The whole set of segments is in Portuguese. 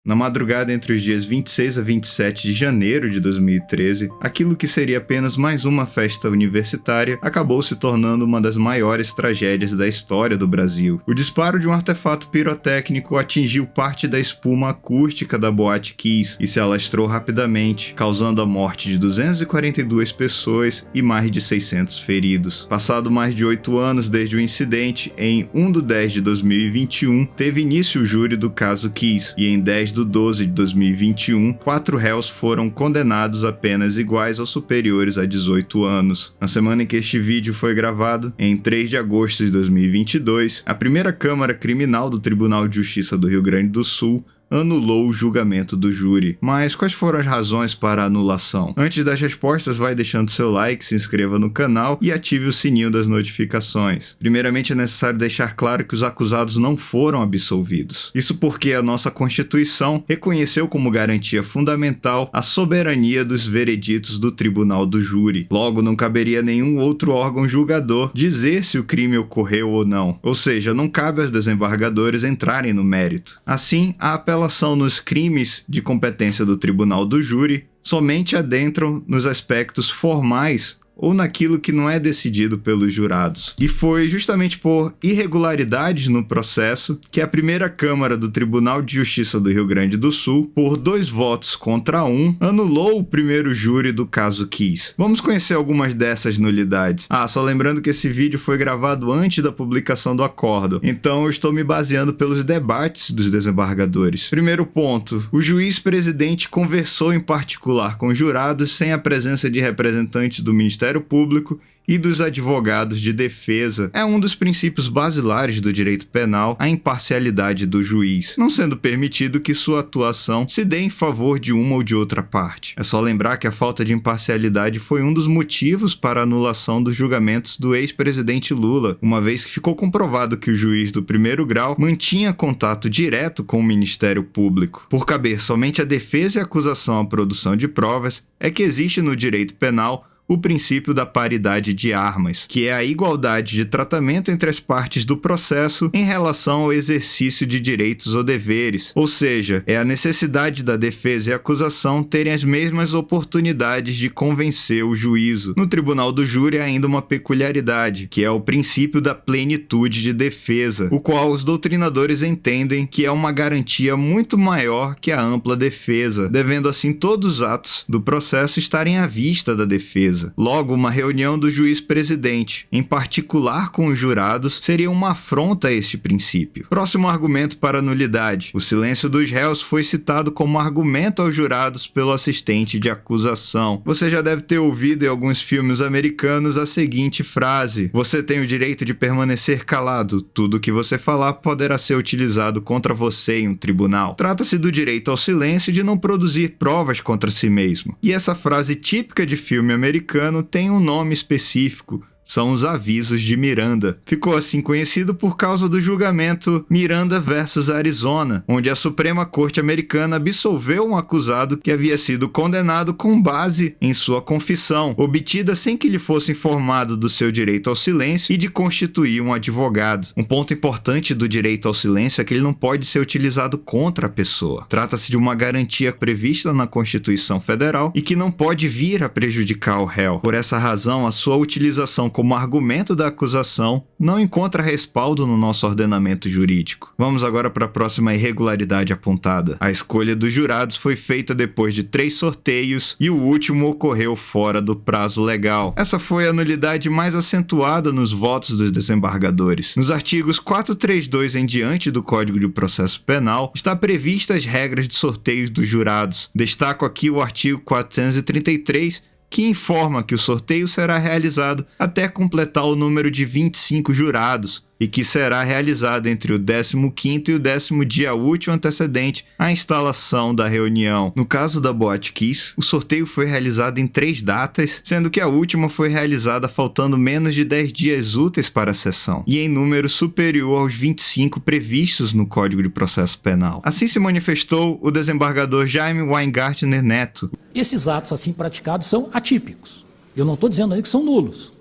Na madrugada entre os dias 26 a 27 de janeiro de 2013, aquilo que seria apenas mais uma festa universitária acabou se tornando uma das maiores tragédias da história do Brasil. O disparo de um artefato pirotécnico atingiu parte da espuma acústica da Boate Kiss e se alastrou rapidamente, causando a morte de 242 pessoas e mais de 600 feridos. Passado mais de 8 anos desde o incidente, em 1/10 de 2021, teve início o júri do caso Kiss, e em 10/12 de 2021, 4 réus foram condenados a penas iguais ou superiores a 18 anos. Na semana em que este vídeo foi gravado, em 3 de agosto de 2022, a primeira Câmara Criminal do Tribunal de Justiça do Rio Grande do Sul anulou o julgamento do júri. Mas quais foram as razões para a anulação? Antes das respostas, vai deixando seu like, se inscreva no canal e ative o sininho das notificações. Primeiramente, é necessário deixar claro que os acusados não foram absolvidos. Isso porque a nossa Constituição reconheceu como garantia fundamental a soberania dos vereditos do Tribunal do Júri. Logo, não caberia nenhum outro órgão julgador dizer se o crime ocorreu ou não. Ou seja, não cabe aos desembargadores entrarem no mérito. Assim, a apelação nos crimes de competência do Tribunal do Júri somente adentram nos aspectos formais ou naquilo que não é decidido pelos jurados. E foi justamente por irregularidades no processo que a primeira Câmara do Tribunal de Justiça do Rio Grande do Sul, por 2 votos contra 1, anulou o primeiro júri do caso Kiss. Vamos conhecer algumas dessas nulidades. Só lembrando que esse vídeo foi gravado antes da publicação do acórdão, então eu estou me baseando pelos debates dos desembargadores. Primeiro ponto, o juiz-presidente conversou em particular com jurados sem a presença de representantes do Ministério Público e dos advogados de defesa. É um dos princípios basilares do direito penal a imparcialidade do juiz, não sendo permitido que sua atuação se dê em favor de uma ou de outra parte. É só lembrar que a falta de imparcialidade foi um dos motivos para a anulação dos julgamentos do ex-presidente Lula, uma vez que ficou comprovado que o juiz do primeiro grau mantinha contato direto com o Ministério Público. Por caber somente a defesa e a acusação à produção de provas, é que existe no direito penal o princípio da paridade de armas, que é a igualdade de tratamento entre as partes do processo em relação ao exercício de direitos ou deveres, ou seja, é a necessidade da defesa e acusação terem as mesmas oportunidades de convencer o juízo. No Tribunal do Júri há ainda uma peculiaridade, que é o princípio da plenitude de defesa, o qual os doutrinadores entendem que é uma garantia muito maior que a ampla defesa, devendo assim todos os atos do processo estarem à vista da defesa. Logo, uma reunião do juiz-presidente, em particular com os jurados, seria uma afronta a este princípio. Próximo argumento para nulidade. O silêncio dos réus foi citado como argumento aos jurados pelo assistente de acusação. Você já deve ter ouvido em alguns filmes americanos a seguinte frase: "Você tem o direito de permanecer calado. Tudo o que você falar poderá ser utilizado contra você em um tribunal." Trata-se do direito ao silêncio e de não produzir provas contra si mesmo. E essa frase típica de filme americano tem um nome específico. São os avisos de Miranda. Ficou assim conhecido por causa do julgamento Miranda versus Arizona, onde a Suprema Corte Americana absolveu um acusado que havia sido condenado com base em sua confissão, obtida sem que lhe fosse informado do seu direito ao silêncio e de constituir um advogado. Um ponto importante do direito ao silêncio é que ele não pode ser utilizado contra a pessoa. Trata-se de uma garantia prevista na Constituição Federal e que não pode vir a prejudicar o réu. Por essa razão, a sua utilização como argumento da acusação não encontra respaldo no nosso ordenamento jurídico. Vamos agora para a próxima irregularidade apontada. A escolha dos jurados foi feita depois de 3 sorteios e o último ocorreu fora do prazo legal. Essa foi a nulidade mais acentuada nos votos dos desembargadores. Nos artigos 432 em diante do Código de Processo Penal, está prevista as regras de sorteio dos jurados. Destaco aqui o artigo 433, que informa que o sorteio será realizado até completar o número de 25 jurados e que será realizado entre o 15º e o 10º dia útil antecedente à instalação da reunião. No caso da Boate Kiss, o sorteio foi realizado em 3 datas, sendo que a última foi realizada faltando menos de 10 dias úteis para a sessão, e em número superior aos 25 previstos no Código de Processo Penal. Assim se manifestou o desembargador Jaime Weingartner Neto. Esses atos assim praticados são atípicos. Eu não estou dizendo aí que são nulos.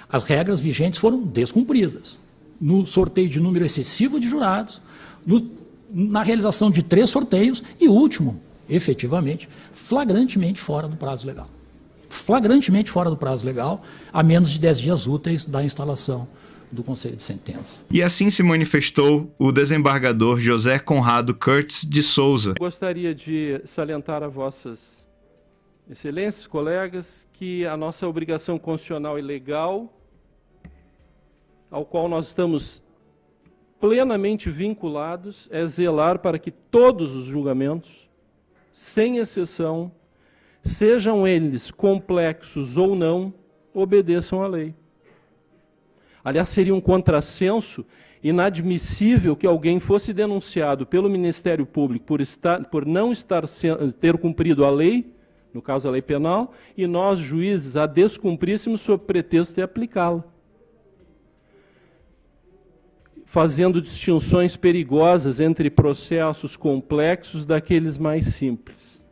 As regras vigentes foram descumpridas. No sorteio de número excessivo de jurados, no na realização de 3 sorteios e o último, efetivamente, flagrantemente fora do prazo legal. Flagrantemente fora do prazo legal, a menos de 10 dias úteis da instalação do Conselho de Sentença. E assim se manifestou o desembargador José Conrado Curtis de Souza. Gostaria de salientar a vossas excelências, colegas, que a nossa obrigação constitucional e legal, ao qual nós estamos plenamente vinculados, é zelar para que todos os julgamentos, sem exceção, sejam eles complexos ou não, obedeçam à lei. Aliás, seria um contrassenso inadmissível que alguém fosse denunciado pelo Ministério Público por não ter cumprido a lei, no caso a lei penal, e nós, juízes, a descumpríssemos sob pretexto de aplicá-la, fazendo distinções perigosas entre processos complexos daqueles mais simples.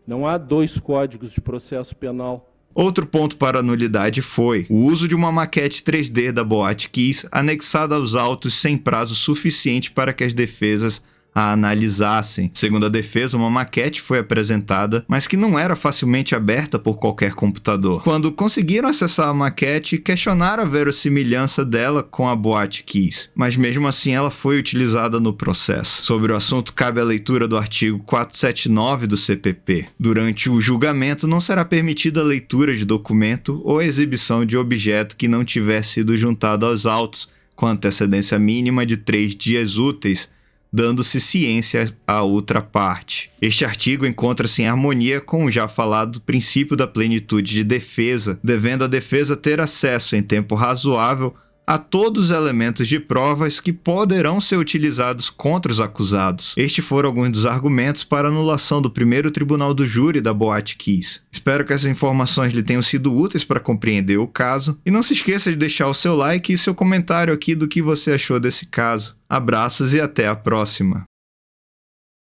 Não há 2 códigos de processo penal. Outro ponto para a nulidade foi o uso de uma maquete 3D da Boate Kiss anexada aos autos sem prazo suficiente para que as defesas a analisassem. Segundo a defesa, uma maquete foi apresentada, mas que não era facilmente aberta por qualquer computador. Quando conseguiram acessar a maquete, questionaram a verossimilhança dela com a Boate Kiss, mas mesmo assim ela foi utilizada no processo. Sobre o assunto, cabe a leitura do artigo 479 do CPP. Durante o julgamento, não será permitida a leitura de documento ou a exibição de objeto que não tiver sido juntado aos autos com antecedência mínima de 3 dias úteis, dando-se ciência à outra parte. Este artigo encontra-se em harmonia com o já falado princípio da plenitude de defesa, devendo a defesa ter acesso em tempo razoável a todos os elementos de provas que poderão ser utilizados contra os acusados. Estes foram alguns dos argumentos para a anulação do primeiro tribunal do júri da Boate Kiss. Espero que essas informações lhe tenham sido úteis para compreender o caso, e não se esqueça de deixar o seu like e seu comentário aqui do que você achou desse caso. Abraços e até a próxima!